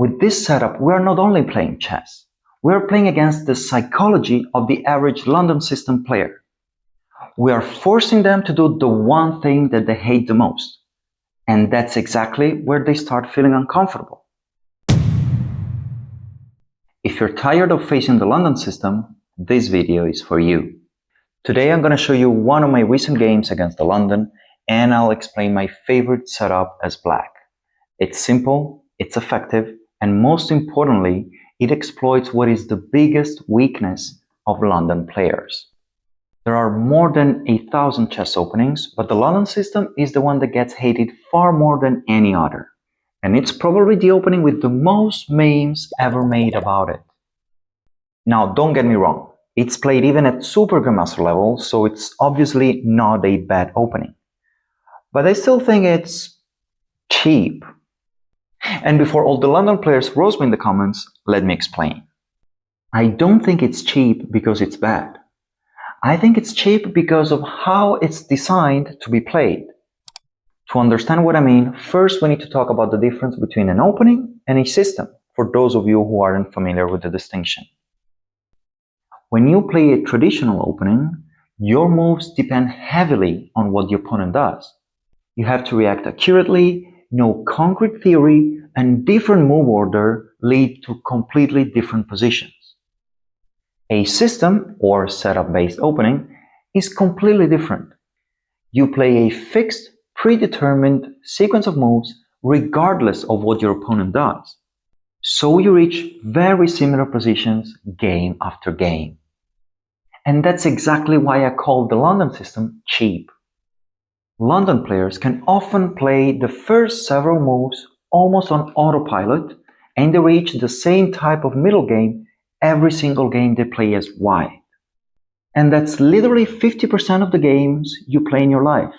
With this setup, we are not only playing chess, we are playing against the psychology of the average London system player. We are forcing them to do the one thing that they hate the most. And that's exactly where they start feeling uncomfortable. If you're tired of facing the London system, this video is for you. Today I'm going to show you one of my recent games against the London, and I'll explain my favorite setup as black. It's simple, it's effective, and most importantly, it exploits what is the biggest weakness of London players. There are more than 1,000 chess openings, but the London system is the one that gets hated far more than any other. And it's probably the opening with the most memes ever made about it. Now, don't get me wrong, it's played even at Super Grandmaster level, so it's obviously not a bad opening. But I still think it's cheap. And before all the London players roast me in the comments, let me explain. I don't think it's cheap because it's bad. I think it's cheap because of how it's designed to be played. To understand what I mean, first we need to talk about the difference between an opening and a system, for those of you who aren't familiar with the distinction. When you play a traditional opening, your moves depend heavily on what the opponent does. You have to react accurately, no concrete theory, and different move order lead to completely different positions. A system, or setup-based opening, is completely different. You play a fixed, predetermined sequence of moves regardless of what your opponent does. So you reach very similar positions game after game. And that's exactly why I call the London system cheap. London players can often play the first several moves almost on autopilot, and they reach the same type of middle game every single game they play as white. And that's literally 50% of the games you play in your life.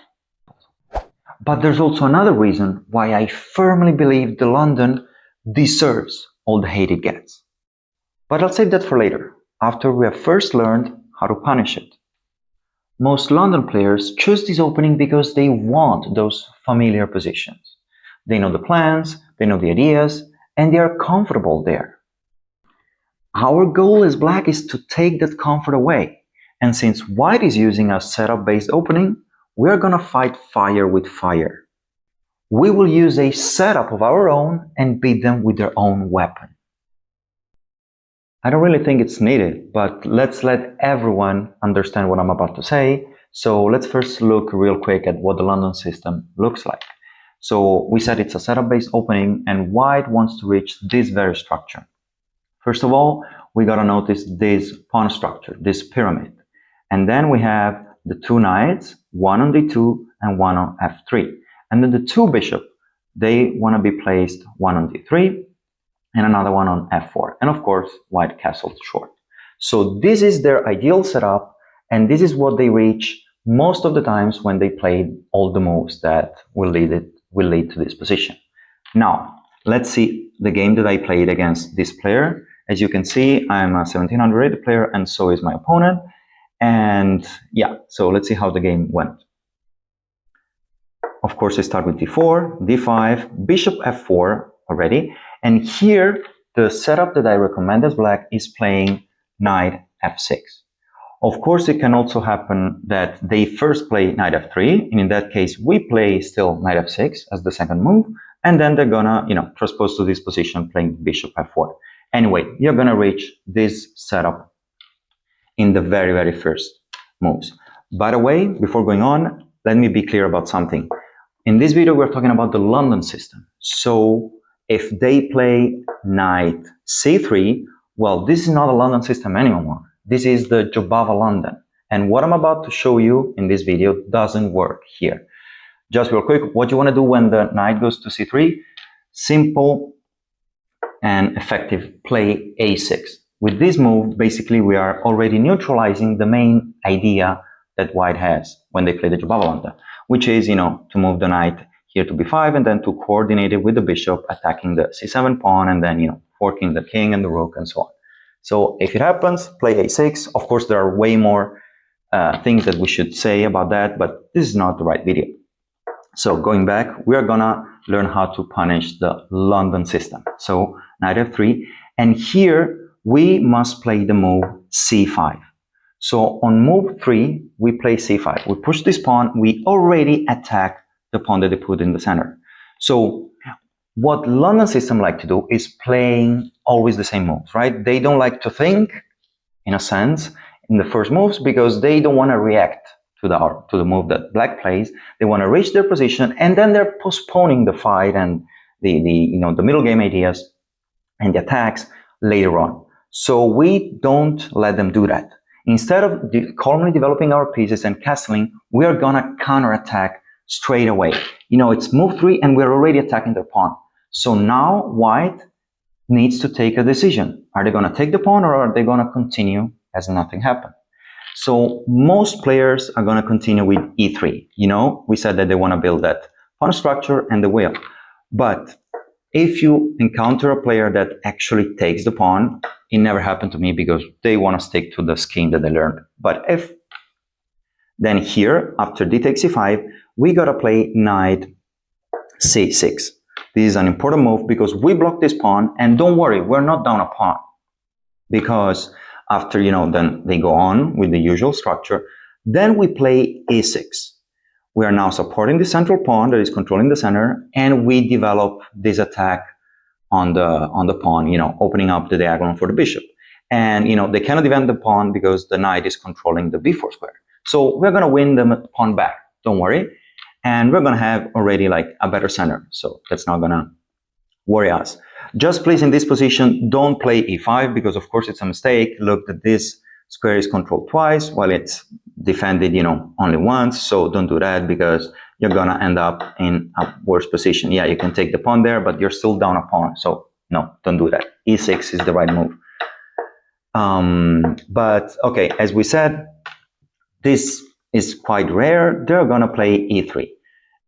But there's also another reason why I firmly believe the London deserves all the hate it gets. But I'll save that for later, after we have first learned how to punish it. Most London players choose this opening because they want those familiar positions. They know the plans, they know the ideas, and they are comfortable there. Our goal as black is to take that comfort away, and since white is using a setup-based opening, we're gonna fight fire with fire. We will use a setup of our own and beat them with their own weapon. I don't really think it's needed, but let's let everyone understand what I'm about to say. So let's first look real quick at what the London system looks like. So we said it's a setup-based opening, and white wants to reach this very structure. First of all, we gotta notice this pawn structure, this pyramid. And then we have the two knights, one on d2 and one on f3. And then the two bishops, they wanna be placed one on d3 and another one on f4. And of course, white castle short. So this is their ideal setup, and this is what they reach most of the times when they play all the moves that will lead to this position. Now, let's see the game that I played against this player. As you can see, I'm a 1700 rated player, and so is my opponent. And yeah, so let's see how the game went. Of course, I start with d4, d5, bishop f4 already. And here, the setup that I recommend as black is playing knight f6. Of course, it can also happen that they first play knight f3, and in that case, we play still knight f6 as the second move, and then they're gonna, transpose to this position playing bishop f4. Anyway, you're gonna reach this setup in the very, very first moves. By the way, before going on, let me be clear about something. In this video, we're talking about the London system. So if they play knight c3, well, this is not a London system anymore. This is the Jobava London. And what I'm about to show you in this video doesn't work here. Just real quick, what you want to do when the knight goes to c3, simple and effective, play a6. With this move, basically, we are already neutralizing the main idea that white has when they play the Jobava London, which is, to move the knight here to b5 and then to coordinate it with the bishop, attacking the c7 pawn, and then, forking the king and the rook and so on. So if it happens, play a6. Of course, there are way more things that we should say about that, but this is not the right video. So going back, we are gonna learn how to punish the London system. So knight f3, and here we must play the move c5. So on move 3, we play c5. We push this pawn, we already attack the pawn that they put in the center. So what London system like to do is playing always the same moves, right? They don't like to think, in a sense, in the first moves, because they don't want to react to the move that black plays. They want to reach their position, and then they're postponing the fight and the middle game ideas and the attacks later on. So we don't let them do that. Instead of calmly developing our pieces and castling, we are gonna counterattack straight away. It's move 3 and we're already attacking their pawn. So now white needs to take a decision. Are they gonna take the pawn, or are they gonna continue as nothing happened? So most players are gonna continue with e3. We said that they wanna build that pawn structure and the wheel. But if you encounter a player that actually takes the pawn, it never happened to me because they want to stick to the scheme that they learned. But then here, after d takes c5, we gotta play knight c6. This is an important move because we block this pawn, and don't worry, we're not down a pawn. Because after, then they go on with the usual structure. Then we play e6. We are now supporting the central pawn that is controlling the center, and we develop this attack on the pawn, opening up the diagonal for the bishop. And they cannot defend the pawn because the knight is controlling the b4 square. So we're gonna win the pawn back, don't worry. And we're gonna have already like a better center, so that's not gonna worry us. Just please, in this position, don't play e5 because of course it's a mistake. Look that this square is controlled twice while it's defended, only once. So don't do that because you're gonna end up in a worse position. Yeah, you can take the pawn there, but you're still down a pawn. So no, don't do that. e6 is the right move. But okay, as we said, this is quite rare. They're gonna play e3.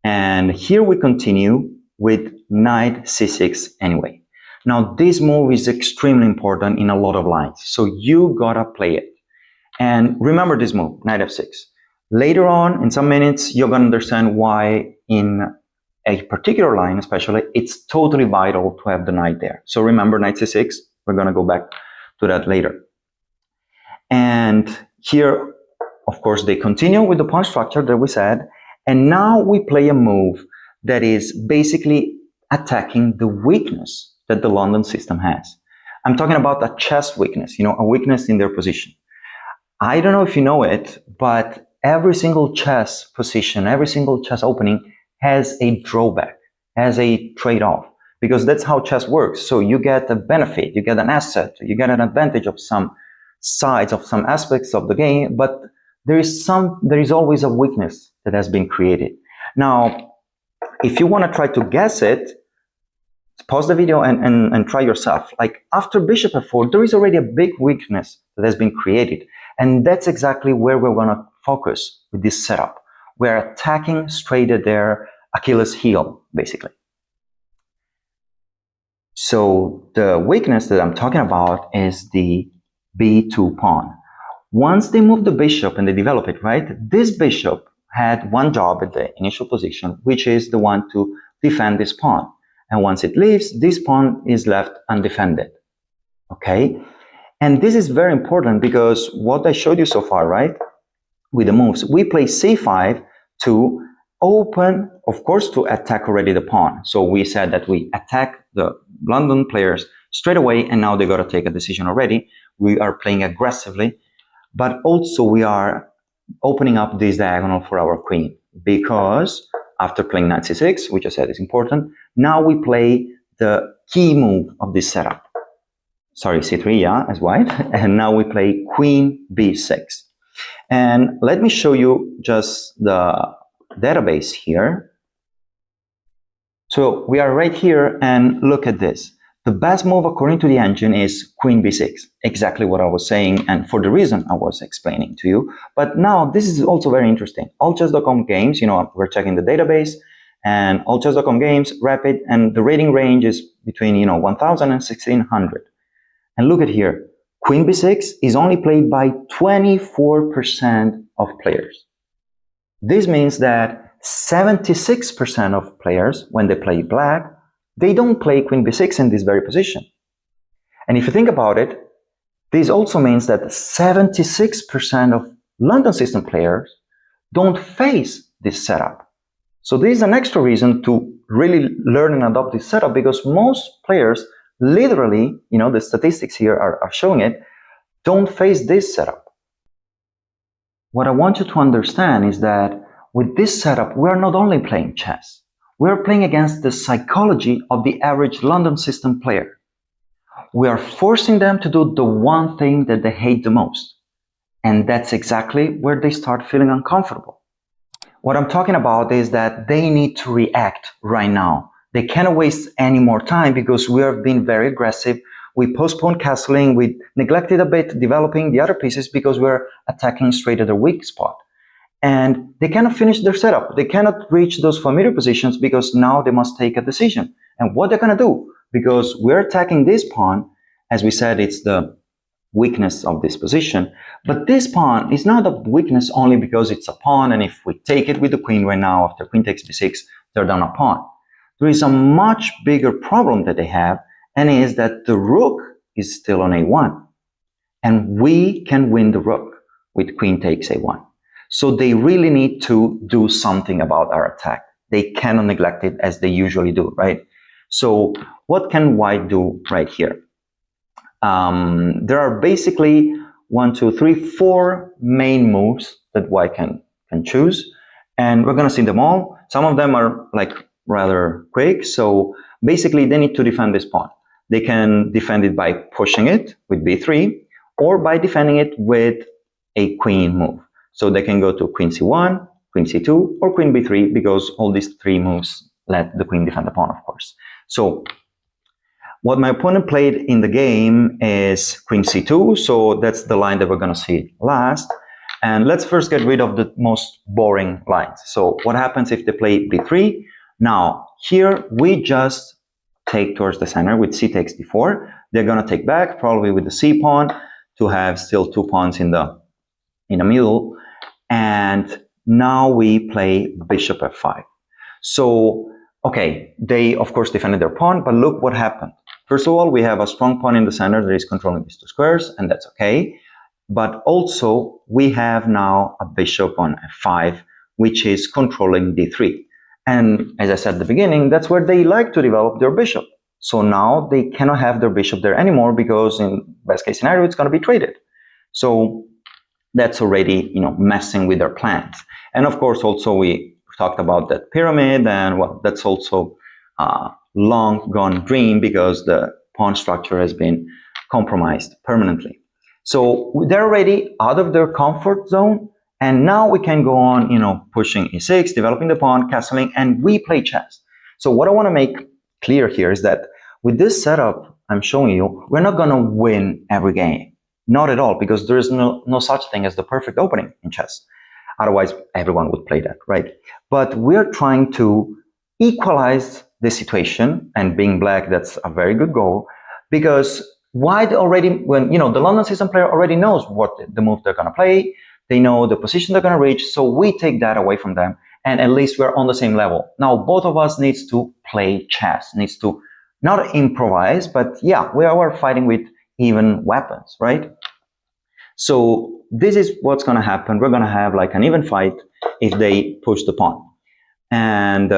And here we continue with knight c6 anyway. Now this move is extremely important in a lot of lines, so you gotta play it. And remember this move, knight f6. Later on, in some minutes, you're gonna understand why in a particular line especially, it's totally vital to have the knight there. So remember knight c6, we're gonna go back to that later. And here, of course, they continue with the pawn structure that we said, and now we play a move that is basically attacking the weakness that the London system has. I'm talking about a chess weakness, a weakness in their position. I don't know if you know it, but every single chess position, every single chess opening has a drawback, has a trade-off, because that's how chess works. So you get a benefit, you get an asset, you get an advantage of some sides, of some aspects of the game, but there is always a weakness that has been created. Now, if you want to try to guess it, pause the video and try yourself. Like after bishop f4, there is already a big weakness that has been created. And that's exactly where we're going to focus with this setup. We're attacking straight at their Achilles heel, basically. So the weakness that I'm talking about is the b2 pawn. Once they move the bishop and they develop it, right, this bishop had one job at the initial position, which is the one to defend this pawn. And once it leaves, this pawn is left undefended. Okay? And this is very important because what I showed you so far, right, with the moves, we play c5 to open, of course, to attack already the pawn. So we said that we attack the London players straight away, and now they got to take a decision already. We are playing aggressively, but also we are opening up this diagonal for our queen, because after playing knight c6, which I said is important, now we play the key move of this setup. Sorry, c3, yeah, as white. And now we play queen b6. And let me show you just the database here. So we are right here, and look at this. The best move according to the engine is queen b6, exactly what I was saying, and for the reason I was explaining to you. But now this is also very interesting. Allchess.com games, we're checking the database, and allchess.com games, rapid, and the rating range is between 1000 and 1600. And look at here, queen b6 is only played by 24% of players. This means that 76% of players, when they play black, they don't play queen b6 in this very position. And if you think about it, this also means that 76% of London system players don't face this setup. So this is an extra reason to really learn and adopt this setup, because most players literally, the statistics here are showing it, don't face this setup. What I want you to understand is that with this setup, we are not only playing chess, we are playing against the psychology of the average London system player. We are forcing them to do the one thing that they hate the most. And that's exactly where they start feeling uncomfortable. What I'm talking about is that they need to react right now. They cannot waste any more time because we have been very aggressive. We postponed castling, we neglected a bit developing the other pieces because we're attacking straight at the weak spot. And they cannot finish their setup. They cannot reach those familiar positions because now they must take a decision. And what they're going to do, because we're attacking this pawn, as we said, it's the weakness of this position. But this pawn is not a weakness only because it's a pawn, and if we take it with the queen right now, after queen takes b6, they're down a pawn. There is a much bigger problem that they have, and it is that the rook is still on a1. And we can win the rook with queen takes a1. So they really need to do something about our attack. They cannot neglect it as they usually do, right? So what can white do right here? There are basically 4 main moves that white can choose, and we're going to see them all. Some of them are like rather quick, so basically they need to defend this pawn. They can defend it by pushing it with b3, or by defending it with a queen move. So they can go to queen c1, queen c2, or queen b3, because all these 3 moves let the queen defend the pawn, of course. So what my opponent played in the game is queen c2, so that's the line that we're going to see last. And let's first get rid of the most boring lines. So what happens if they play b3? Now, here we just take towards the center with c takes d4. They're going to take back, probably with the c pawn, to have still 2 pawns in the middle. And now we play bishop f5. So, okay, they of course defended their pawn, but look what happened. First of all, we have a strong pawn in the center that is controlling these 2 squares, and that's okay. But also, we have now a bishop on f5, which is controlling d3. And as I said at the beginning, that's where they like to develop their bishop. So now they cannot have their bishop there anymore, because in best case scenario, it's going to be traded. So that's already, messing with their plans. And of course, also we talked about that pyramid, and well, that's also long gone dream, because the pawn structure has been compromised permanently. So they're already out of their comfort zone, and now we can go on, pushing e6, developing the pawn, castling, and we play chess. So what I want to make clear here is that with this setup I'm showing you, we're not going to win every game. Not at all, because there is no such thing as the perfect opening in chess. Otherwise, everyone would play that, right? But we're trying to equalize the situation, and being black, that's a very good goal, because white already, when the London system player already knows what the move they're going to play, they know the position they're going to reach, so we take that away from them, and at least we're on the same level. Now, both of us needs to play chess, needs to not improvise, but yeah, we are fighting with even weapons, right? So this is what's going to happen. We're going to have like an even fight if they push the pawn. And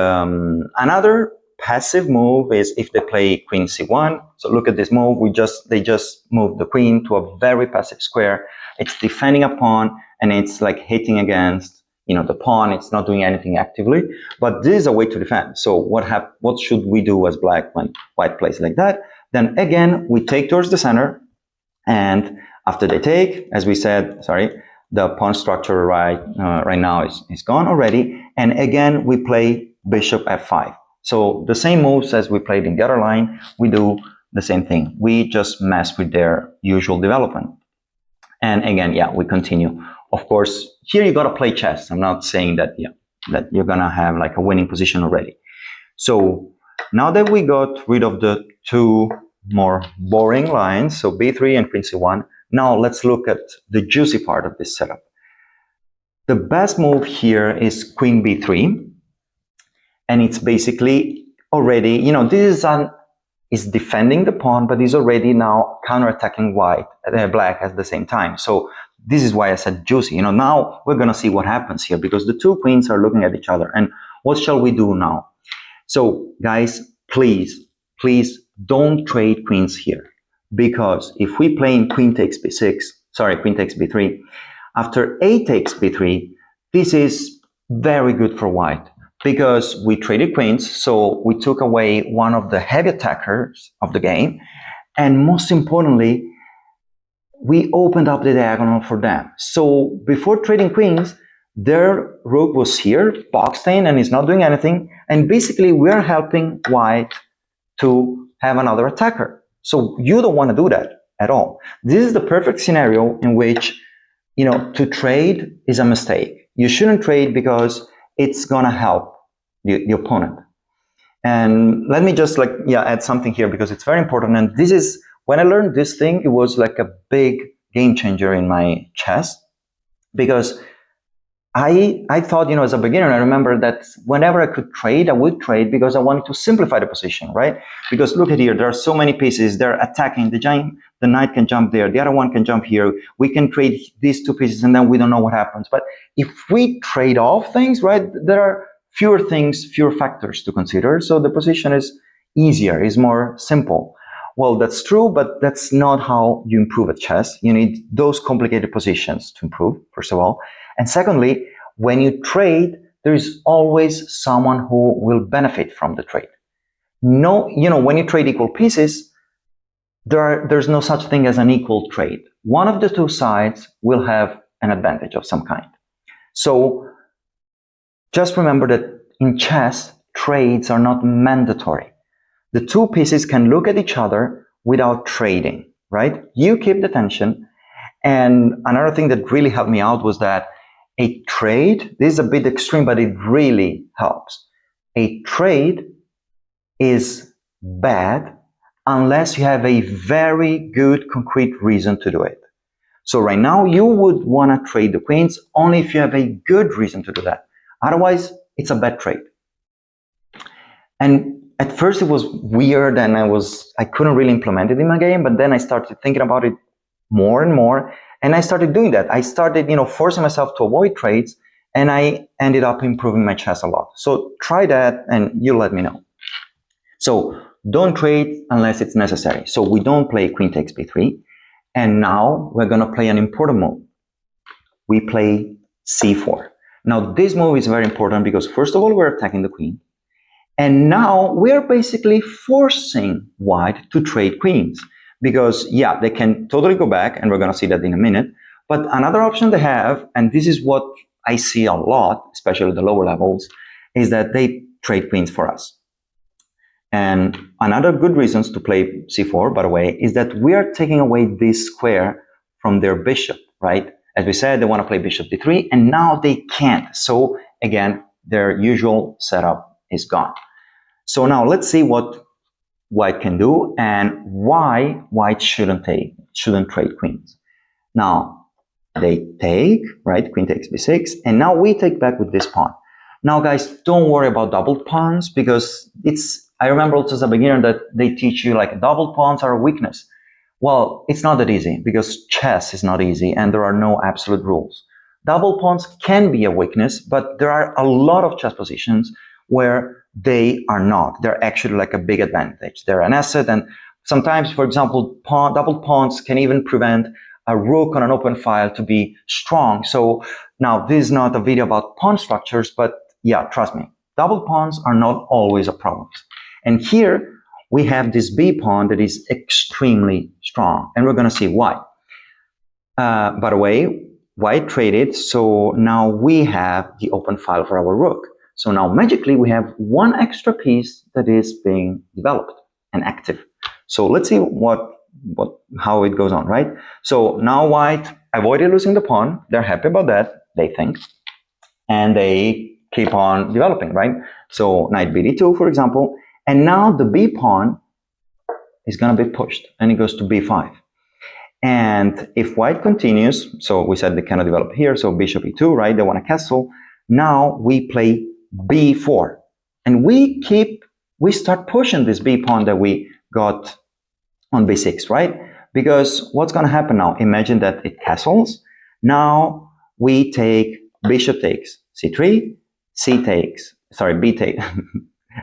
another passive move is if they play queen c1. So look at this move. They just moved the queen to a very passive square. It's defending a pawn, and it's like hitting against the pawn. It's not doing anything actively, but this is a way to defend. So what should we do as black when white plays like that? Then again, we take towards the center, and after they take, as we said, the pawn structure right now is gone already. And again, we play bishop f5. So the same moves as we played in the other line, we do the same thing. We just mess with their usual development. And again, yeah, we continue. Of course, here you got to play chess. I'm not saying that you're going to have like a winning position already. So now that we got rid of the 2 more boring lines, so b3 and queen c1, now let's look at the juicy part of this setup. The best move here is queen b3, And it's basically already, this is defending the pawn, but is already now counterattacking black at the same time. So this is why I said juicy. Now we're going to see what happens here, because the two queens are looking at each other. And what shall we do now? So guys, please don't trade queens here, because if we play in queen takes b3, after a takes b3, this is very good for white, because we traded queens, so we took away one of the heavy attackers of the game, and most importantly, we opened up the diagonal for them. So before trading queens, their rook was here, boxed in, and is not doing anything, and basically we're helping white to have another attacker. So you don't want to do that at all. This is the perfect scenario in which, to trade is a mistake. You shouldn't trade because it's gonna help the opponent. And let me just add something here, because it's very important. And this is, when I learned this thing, it was like a big game changer in my chess, because I thought, as a beginner, I remember that whenever I could trade, I would trade because I wanted to simplify the position, right? Because look at here, there are so many pieces. They're attacking. The knight can jump there. The other one can jump here. We can trade these two pieces, and then we don't know what happens. But if we trade off things, right, there are fewer factors to consider. So the position is easier, is more simple. Well, that's true, but that's not how you improve at chess. You need those complicated positions to improve, first of all. And secondly, when you trade, there is always someone who will benefit from the trade. No, when you trade equal pieces, there's no such thing as an equal trade. One of the two sides will have an advantage of some kind. So just remember that in chess, trades are not mandatory. The two pieces can look at each other without trading, right? You keep the tension. And another thing that really helped me out was that a trade, this is a bit extreme, but it really helps. A trade is bad unless you have a very good concrete reason to do it. So right now you would want to trade the queens only if you have a good reason to do that. Otherwise, it's a bad trade. And at first it was weird, and I couldn't really implement it in my game, but then I started thinking about it more and more, and I started doing that. I started, forcing myself to avoid trades, and I ended up improving my chess a lot. So try that, and you let me know. So don't trade unless it's necessary. So we don't play queen takes b3, and now we're going to play an important move. We play c4. Now this move is very important because first of all, we're attacking the queen. And now we're basically forcing white to trade queens, because they can totally go back, and we're going to see that in a minute. But another option they have, and this is what I see a lot, especially the lower levels, is that they trade queens for us. And another good reasons to play c4, by the way, is that we are taking away this square from their bishop, right? As we said, they want to play bishop d3, and now they can't. So again, their usual setup is gone. So now let's see what white can do and why white shouldn't trade queens. Now they take, right? Queen takes b6, and now we take back with this pawn. Now guys, don't worry about doubled pawns, because I remember also as a beginner that they teach you double pawns are a weakness. Well, it's not that easy, because chess is not easy and there are no absolute rules. Double pawns can be a weakness, but there are a lot of chess positions where they are not. They're actually a big advantage. They're an asset, and sometimes, for example, double pawns can even prevent a rook on an open file to be strong. So now this is not a video about pawn structures, but trust me, double pawns are not always a problem. And here we have this b pawn that is extremely strong, and we're going to see why. By the way, white traded, so now we have the open file for our rook. So now magically we have one extra piece that is being developed and active. So let's see how it goes on, right? So now white avoided losing the pawn. They're happy about that, they think, and they keep on developing, right? So knight bd2, for example, and now the b pawn is going to be pushed, and it goes to b5. And if white continues, so we said they cannot develop here, so bishop e2, right? They want to castle. Now we play b4. And we start pushing this b pawn that we got on b6, right? Because what's going to happen now? Imagine that it castles. Now we take, bishop takes c3, b takes,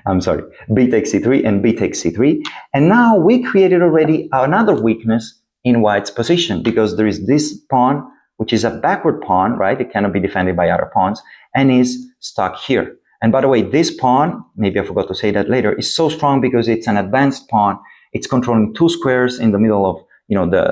I'm sorry, b takes c3 and b takes c3. And now we created already another weakness in white's position, because there is this pawn, which is a backward pawn, right? It cannot be defended by other pawns, and is stuck here. And by the way, this pawn, maybe I forgot to say that later, is so strong because it's an advanced pawn. It's controlling two squares in the middle of,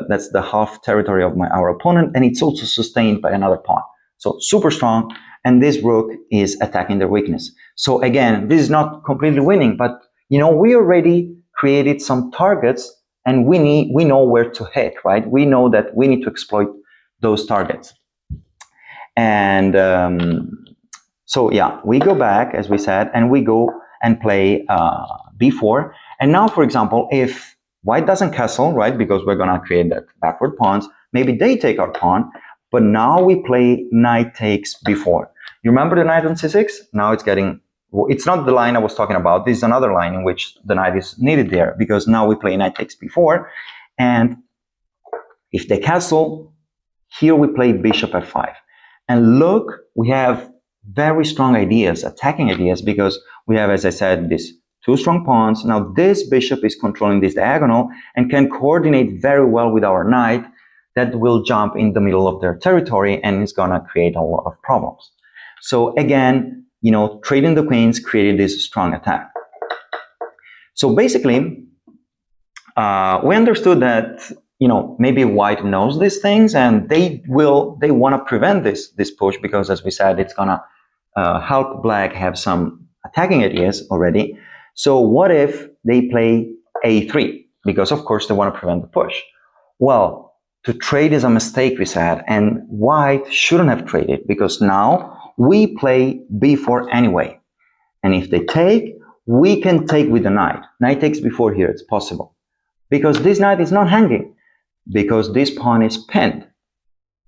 that's the half territory of our opponent, and it's also sustained by another pawn. So super strong, and this rook is attacking their weakness. So again, this is not completely winning, but we already created some targets, and we know where to hit, right? We know that we need to exploit those targets. And so yeah, we go back, as we said, and we go and play b4. And now, for example, if white doesn't castle, right, because we're going to create that backward pawns, maybe they take our pawn, but now we play knight takes b4. You remember the knight on c6? Now it's not the line I was talking about. This is another line in which the knight is needed there, because now we play knight takes b4. And if they castle, here we play bishop f5. And look, we have very strong ideas, attacking ideas, because we have, as I said, these two strong pawns. Now this bishop is controlling this diagonal and can coordinate very well with our knight that will jump in the middle of their territory and is going to create a lot of problems. So again, trading the queens created this strong attack. So basically, we understood that maybe white knows these things, and they want to prevent this push, because, as we said, it's gonna help black have some attacking ideas already. So what if they play a3? Because of course they want to prevent the push. Well, to trade is a mistake, we said, and white shouldn't have traded, because now we play b4 anyway. And if they take, we can take with the knight. Knight takes b4 here, it's possible. Because this knight is not hanging, because this pawn is pinned.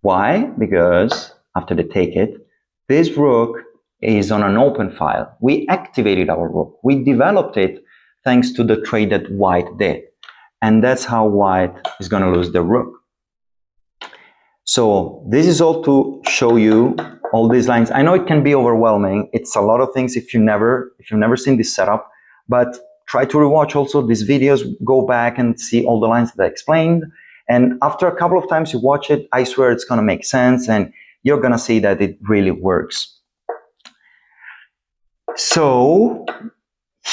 Why? Because after they take it, this rook is on an open file. We activated our rook. We developed it thanks to the trade that white did. And that's how white is going to lose the rook. So this is all to show you all these lines. I know it can be overwhelming. It's a lot of things if you've never seen this setup, but try to rewatch also these videos, go back and see all the lines that I explained. And after a couple of times you watch it, I swear it's going to make sense, and you're going to see that it really works. So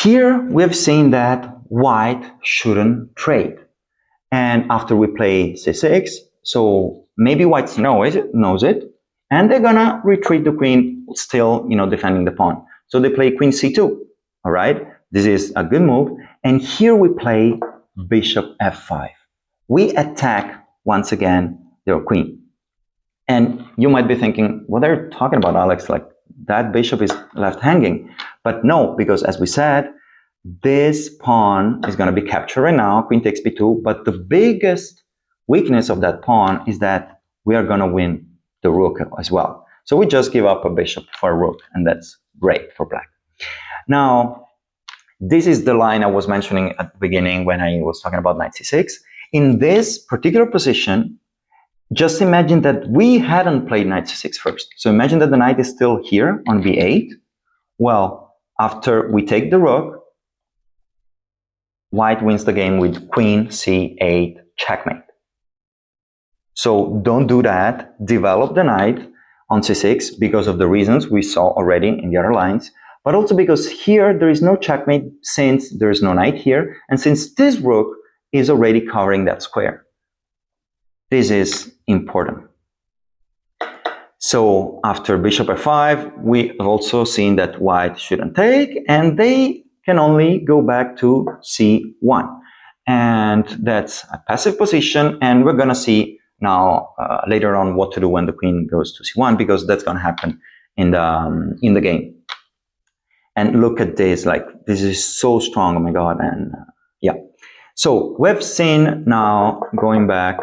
here we've seen that white shouldn't trade. And after we play c6, so maybe white knows it, and they're gonna retreat the queen, still, defending the pawn. So they play queen c2, all right? This is a good move. And here we play bishop f5. We attack, once again, their queen. And you might be thinking, what are you talking about, Alex? Like, that bishop is left hanging. But no, because as we said, this pawn is going to be captured right now, queen takes b2, but the biggest weakness of that pawn is that we are going to win the rook as well. So we just give up a bishop for a rook, and that's great for black. Now, this is the line I was mentioning at the beginning when I was talking about knight c6. In this particular position, just imagine that we hadn't played knight c6 first. So imagine that the knight is still here on b8. Well, after we take the rook, white wins the game with queen c8 checkmate. So don't do that. Develop the knight on c6 because of the reasons we saw already in the other lines, but also because here there is no checkmate since there is no knight here, and since this rook is already covering that square. This is important. So after bishop f5, we have also seen that white shouldn't take, and they can only go back to c1. And that's a passive position, and we're going to see now later on what to do when the queen goes to c1, because that's going to happen in the game. And look at this, like, this is so strong, oh my god. And yeah, so we've seen now, going back,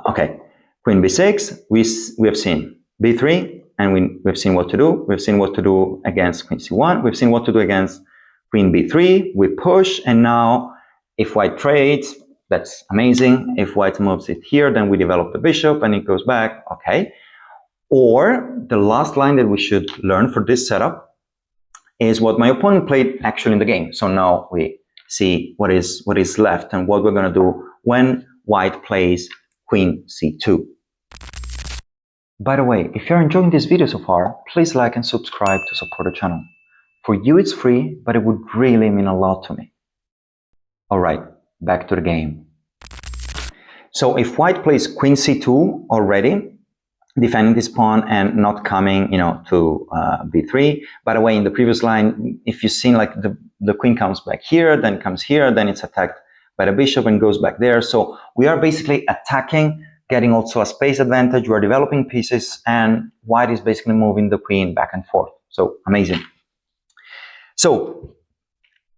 okay, queen b6, we have seen b3, and we've seen what to do. We've seen what to do against queen c1. We've seen what to do against queen b3. We push, and now if white trades, that's amazing. If white moves it here, then we develop the bishop and it goes back, okay. Or the last line that we should learn for this setup is what my opponent played actually in the game. So now we see what is left and what we're going to do when white plays queen c2. By the way, if you're enjoying this video so far, please like and subscribe to support the channel. For you it's free, but it would really mean a lot to me. Alright, back to the game. So if white plays queen c2 already, defending this pawn and not coming, to b3. By the way, in the previous line, if you've seen like the queen comes back here, then comes here, then it's attacked by the bishop and goes back there. So we are basically attacking, getting also a space advantage. We're developing pieces, and white is basically moving the queen back and forth. So amazing. So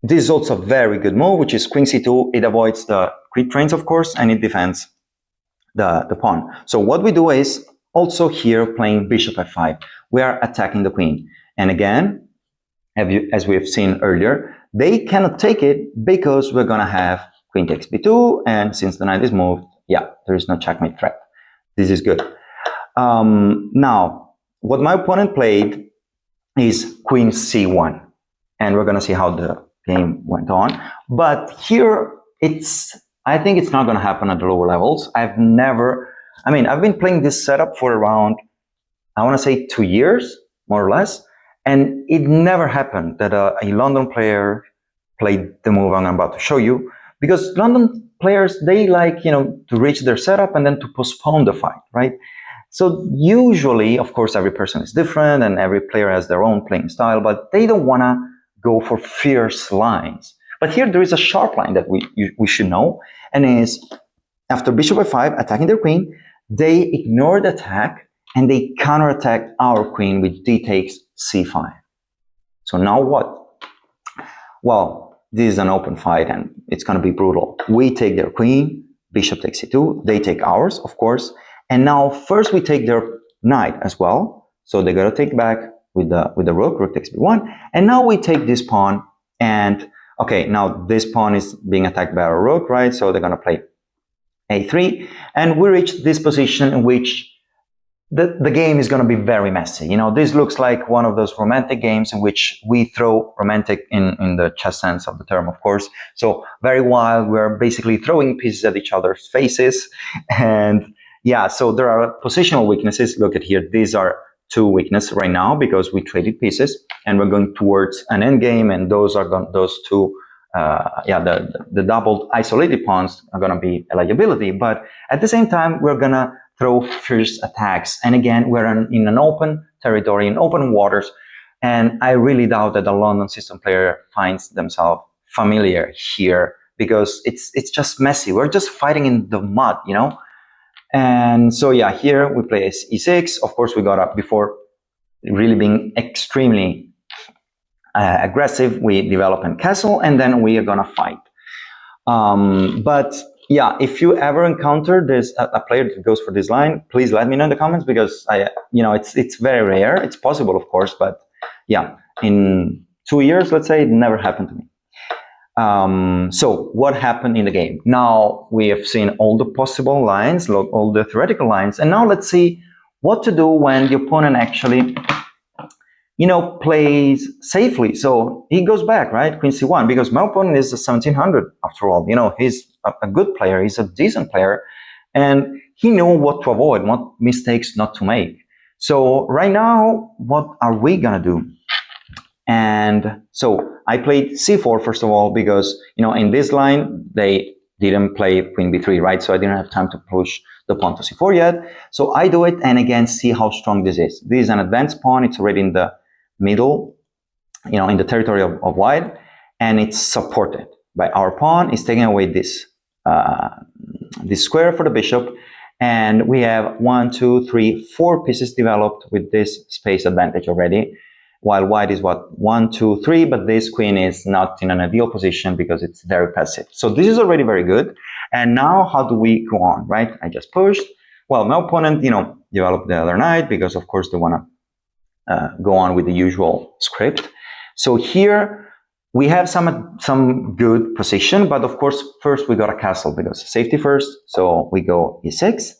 this is also a very good move, which is queen c2. It avoids the creep trains, of course, and it defends the pawn. So what we do is also here playing bishop f5. We are attacking the queen. And again, as we have seen earlier, they cannot take it because we're going to have queen takes b2, and since the knight is moved, yeah, there is no checkmate threat. This is good. Now, what my opponent played is queen c1, and we're going to see how the game went on. But here, I think it's not going to happen at the lower levels. I've been playing this setup for around, I want to say 2 years, more or less, and it never happened that a London player played the move I'm about to show you, because London players, they like, to reach their setup and then to postpone the fight, right? So usually, of course, every person is different and every player has their own playing style, but they don't want to go for fierce lines. But here there is a sharp line that we should know, and is after bishop f5 attacking their queen, they ignore the attack and they counterattack our queen with d takes c5. So now what? Well, this is an open fight and it's going to be brutal. We take their queen, bishop takes c2, they take ours, of course, and now first we take their knight as well. So they got to take back with the rook takes b1, and now we take this pawn, and okay, now this pawn is being attacked by our rook, right? So they're going to play a3, and we reach this position in which the game is going to be very messy. This looks like one of those romantic games in which we throw romantic in the chess sense of the term, of course. So very wild. We're basically throwing pieces at each other's faces. And yeah, so there are positional weaknesses. Look at here. These are two weaknesses right now because we traded pieces and we're going towards an endgame, and those two the doubled isolated pawns are going to be a liability. But at the same time, we're going to throw fierce attacks. And again, we're in an open territory, in open waters. And I really doubt that a London system player finds themselves familiar here, because it's just messy. We're just fighting in the mud, And so yeah, here we play e6. Of course, we got up before really being extremely aggressive. We develop a castle, and then we are gonna fight. But yeah, if you ever encounter a player that goes for this line, please let me know in the comments, because it's very rare. It's possible, of course, but yeah, in 2 years, let's say, it never happened to me. So what happened in the game? Now we have seen all the possible lines, all the theoretical lines, and now let's see what to do when the opponent actually plays safely. So he goes back, right? Queen c1, because my opponent is a 1700 after all. He's a good player, he's a decent player, and he knew what to avoid, what mistakes not to make. So right now, what are we gonna do? And so I played c4 first of all, because in this line they didn't play queen b3, right? So I didn't have time to push the pawn to c4 yet. So I do it, and again, see how strong this is. This is an advanced pawn. It's already in the middle, in the territory of white, and it's supported by our pawn. It's taking away this square for the bishop, and we have 1, 2, 3, 4 pieces developed with this space advantage already, while white is 1, 2, 3, but this queen is not in an ideal position because it's very passive. So this is already very good. And now how do we go on, right? I just pushed. Well, my opponent, developed the other knight because of course they want to go on with the usual script. So here we have some good position, but of course first we got a castle because safety first. So we go e6,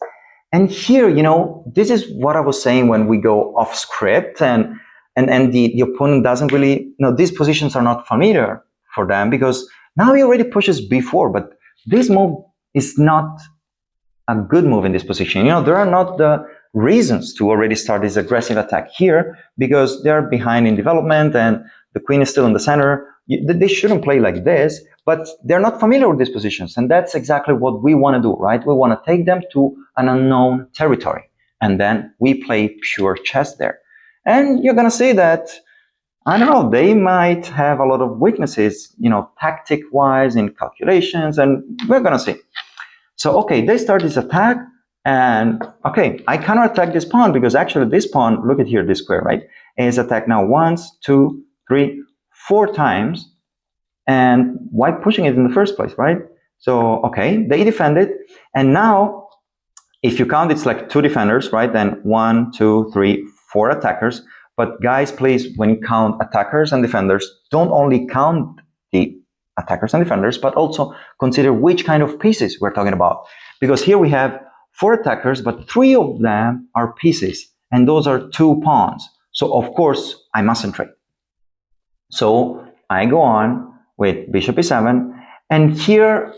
and here, you know, this is what I was saying when we go off script, and the opponent doesn't really, you know, these positions are not familiar for them because now he already pushes b4, but this move is not a good move in this position. You know, there are not the reasons to already start this aggressive attack here because they're behind in development and the queen is still in the center. They shouldn't play like this, but they're not familiar with these positions, and that's exactly what we want to do, right? We want to take them to an unknown territory, and then we play pure chess there. And you're going to see that, I don't know, they might have a lot of weaknesses, you know, tactic-wise in calculations, and we're going to see. So, okay, they start this attack, and okay, I counterattack this pawn because actually this pawn, look at here, this square, right, is attacked now once, 2, 3, 4 times, and why pushing it in the first place, right? So, okay, they defend it, and now, if you count, it's like 2 defenders, right? Then 1, 2, 3, 4 attackers. But guys, please, when you count attackers and defenders, don't only count the attackers and defenders, but also consider which kind of pieces we're talking about. Because here we have 4 attackers, but 3 of them are pieces, and those are 2 pawns. So of course, I mustn't trade. So I go on with bishop e7, and here,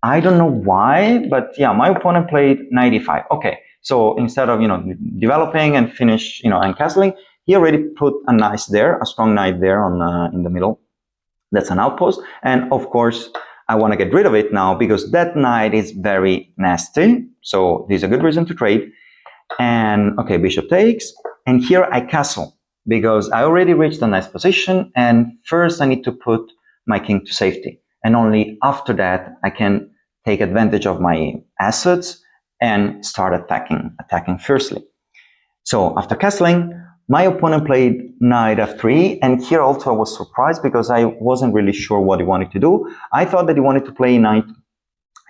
I don't know why, but yeah, my opponent played knight e5. Okay, so instead of, you know, developing and finish, you know, and castling, he already put a knight there, a strong knight there on in the middle. That's an outpost, and of course, I want to get rid of it now because that knight is very nasty. So this is a good reason to trade. And okay, bishop takes, and here I castle because I already reached a nice position, and first I need to put my king to safety, and only after that I can take advantage of my assets and start attacking fiercely. So after castling, my opponent played knight f3, and here also I was surprised because I wasn't really sure what he wanted to do. I thought that he wanted to play knight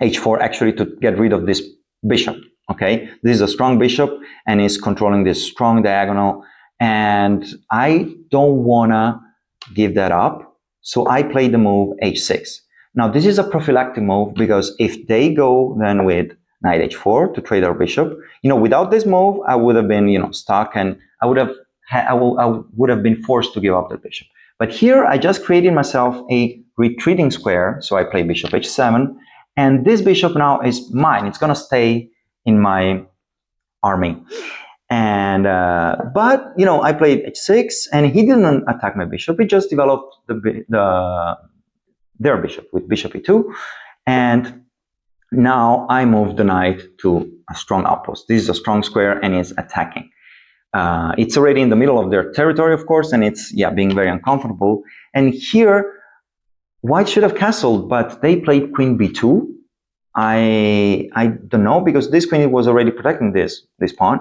h4 actually to get rid of this bishop. Okay, this is a strong bishop and is controlling this strong diagonal, and I don't wanna give that up. So I played the move h6. Now this is a prophylactic move because if they go then with knight h4 to trade our bishop, you know, without this move I would have been, you know, stuck, and I would have been forced to give up the bishop. But here I just created myself a retreating square, so I play bishop h7, and this bishop now is mine. It's gonna stay in my army. And but you know, I played h6, and he didn't attack my bishop. He just developed their bishop with bishop e2, and now I move the knight to a strong outpost. This is a strong square, and it's attacking. It's already in the middle of their territory, of course, and it's, yeah, being very uncomfortable. And here, white should have castled, but they played queen b2. I don't know, because this queen was already protecting this pawn.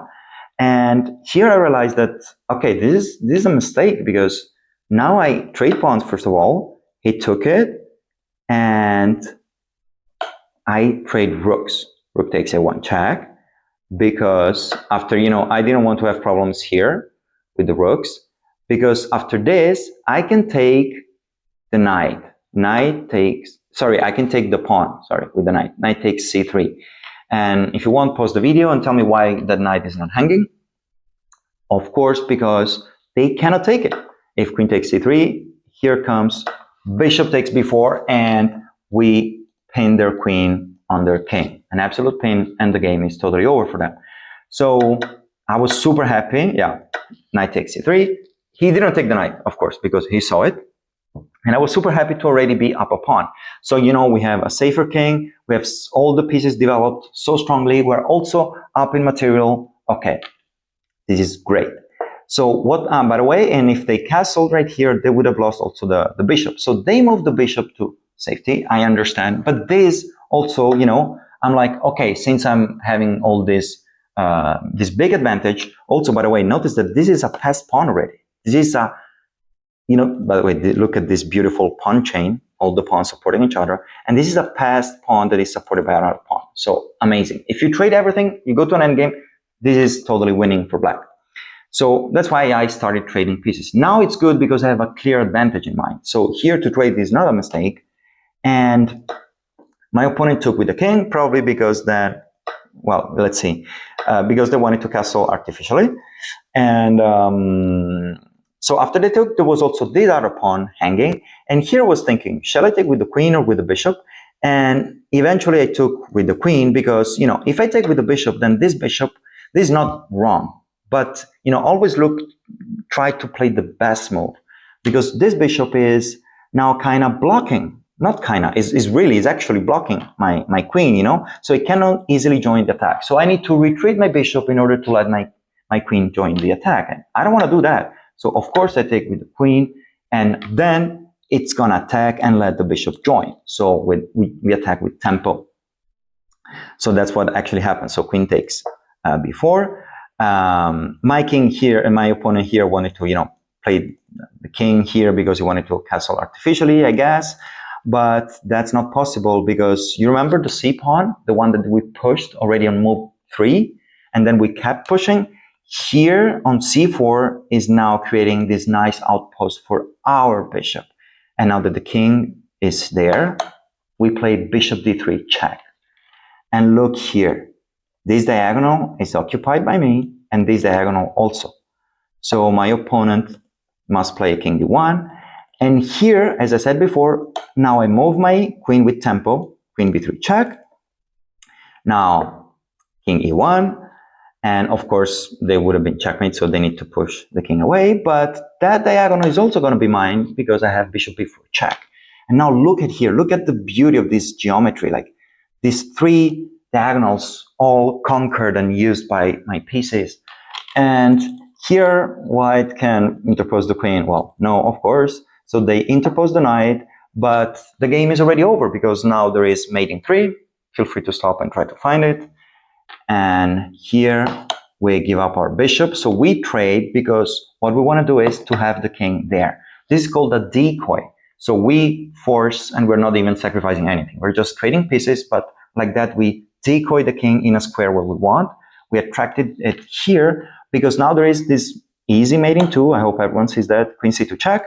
And here I realized that, okay, this is a mistake, because now I trade pawns, first of all. He took it, and I trade rooks. Rook takes a1 check, because after, you know, I didn't want to have problems here with the rooks, because after this, I can take the knight. Knight takes, sorry, I can take the pawn, sorry, with the knight. Knight takes c3. And if you want, pause the video and tell me why that knight is not hanging. Of course, because they cannot take it. If queen takes c3, here comes bishop takes b4, and we pin their queen on their king. An absolute pin, and the game is totally over for them. So I was super happy. Yeah, knight takes c3. He didn't take the knight, of course, because he saw it. And I was super happy to already be up a pawn. So, you know, we have a safer king. We have all the pieces developed so strongly. We're also up in material. Okay, this is great. So what, by the way, and if they castled right here, they would have lost also the bishop. So they moved the bishop to safety, I understand. But this also, you know, I'm like, okay, since I'm having all this, this big advantage, also, by the way, notice that this is a passed pawn already. This is a, you know, by the way, look at this beautiful pawn chain, all the pawns supporting each other. And this is a passed pawn that is supported by another pawn. So amazing. If you trade everything, you go to an endgame, this is totally winning for black. So that's why I started trading pieces. Now it's good because I have a clear advantage in mind. So here to trade is not a mistake. And my opponent took with the king, probably because that, well, let's see, because they wanted to castle artificially. And so after they took, there was also this other pawn hanging. And here I was thinking, shall I take with the queen or with the bishop? And eventually I took with the queen because, if I take with the bishop, then this is not wrong. But, always try to play the best move, because this bishop is now kind of blocking. Not kind of, is actually blocking my queen, so it cannot easily join the attack. So I need to retreat my bishop in order to let my queen join the attack. And I don't want to do that. So of course I take with the queen, and then it's going to attack and let the bishop join. So we attack with tempo. So that's what actually happens. So queen takes before. My king here and my opponent here wanted to, play the king here because he wanted to castle artificially, I guess. But that's not possible because you remember the c pawn, the one that we pushed already on move 3, and then we kept pushing. Here on c4 is now creating this nice outpost for our bishop. And now that the king is there, we play bishop d3 check. And look here, this diagonal is occupied by me, and this diagonal also. So my opponent must play king d1. And here, as I said before, now I move my queen with tempo, queen b3 check. Now, king e1. And of course, they would have been checkmate, so they need to push the king away. But that diagonal is also going to be mine because I have bishop b4 check. And now look at here. Look at the beauty of this geometry. Like these 3 diagonals all conquered and used by my pieces. And here, white can interpose the queen. Well, no, of course. So they interpose the knight, but the game is already over because now there is mate in 3. Feel free to stop and try to find it. And here we give up our bishop. So we trade because what we want to do is to have the king there. This is called a decoy. So we force, and we're not even sacrificing anything. We're just trading pieces, but like that we decoy the king in a square where we want. We attracted it here because now there is this easy mate in 2. I hope everyone sees that. Queen c2 check.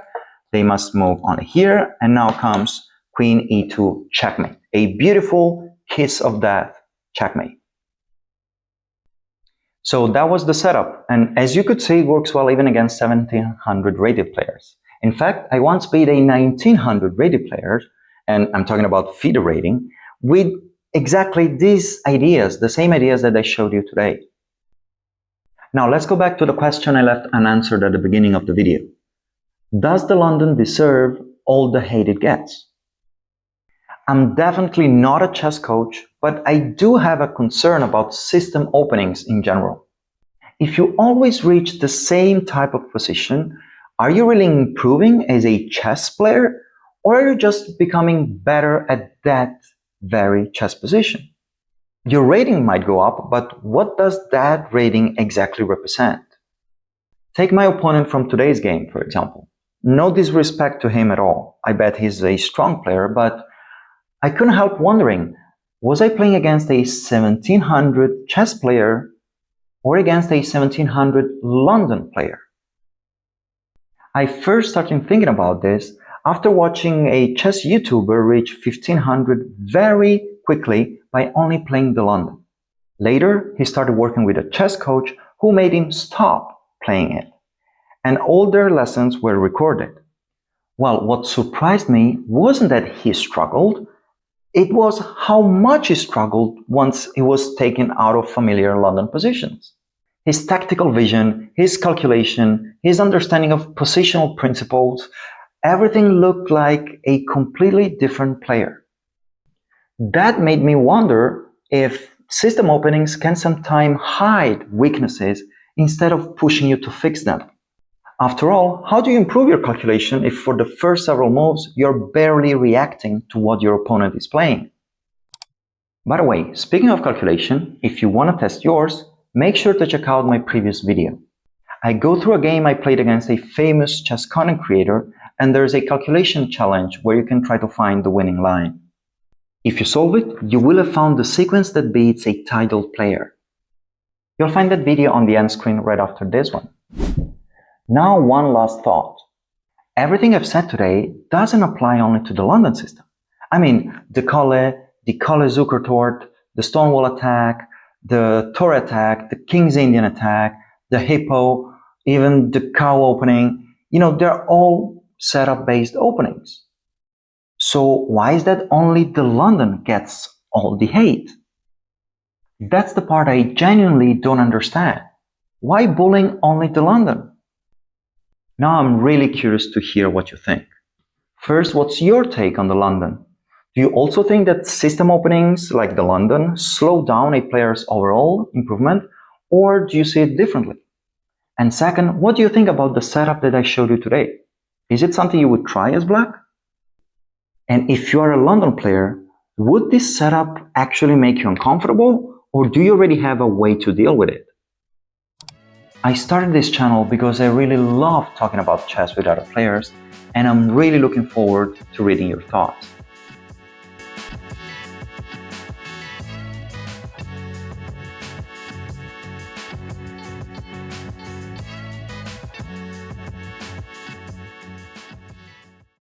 They must move on here, and now comes queen e2 checkmate. A beautiful kiss of death checkmate. So that was the setup, and as you could see, it works well even against 1700 rated players. In fact, I once beat a 1900 rated player, and I'm talking about FIDE rating, with exactly these ideas, the same ideas that I showed you today. Now let's go back to the question I left unanswered at the beginning of the video. Does the London deserve all the hate it gets? I'm definitely not a chess coach, but I do have a concern about system openings in general. If you always reach the same type of position, are you really improving as a chess player, or are you just becoming better at that very chess position? Your rating might go up, but what does that rating exactly represent? Take my opponent from today's game, for example. No disrespect to him at all. I bet he's a strong player, but I couldn't help wondering, was I playing against a 1700 chess player or against a 1700 London player? I first started thinking about this after watching a chess YouTuber reach 1500 very quickly by only playing the London. Later, he started working with a chess coach who made him stop playing it, and all their lessons were recorded. Well, what surprised me wasn't that he struggled, it was how much he struggled once he was taken out of familiar London positions. His tactical vision, his calculation, his understanding of positional principles, everything looked like a completely different player. That made me wonder if system openings can sometimes hide weaknesses instead of pushing you to fix them. After all, how do you improve your calculation if for the first several moves you're barely reacting to what your opponent is playing? By the way, speaking of calculation, if you want to test yours, make sure to check out my previous video. I go through a game I played against a famous chess content creator, and there's a calculation challenge where you can try to find the winning line. If you solve it, you will have found the sequence that beats a titled player. You'll find that video on the end screen right after this one. Now, one last thought. Everything I've said today doesn't apply only to the London system. I mean, the Zukertort, the Stonewall attack, the Tor attack, the King's Indian attack, the Hippo, even the Cow opening, they're all setup-based openings. So why is that only the London gets all the hate? That's the part I genuinely don't understand. Why bullying only the London? Now I'm really curious to hear what you think. First, what's your take on the London? Do you also think that system openings like the London slow down a player's overall improvement, or do you see it differently? And second, what do you think about the setup that I showed you today? Is it something you would try as black? And if you are a London player, would this setup actually make you uncomfortable, or do you already have a way to deal with it? I started this channel because I really love talking about chess with other players, and I'm really looking forward to reading your thoughts.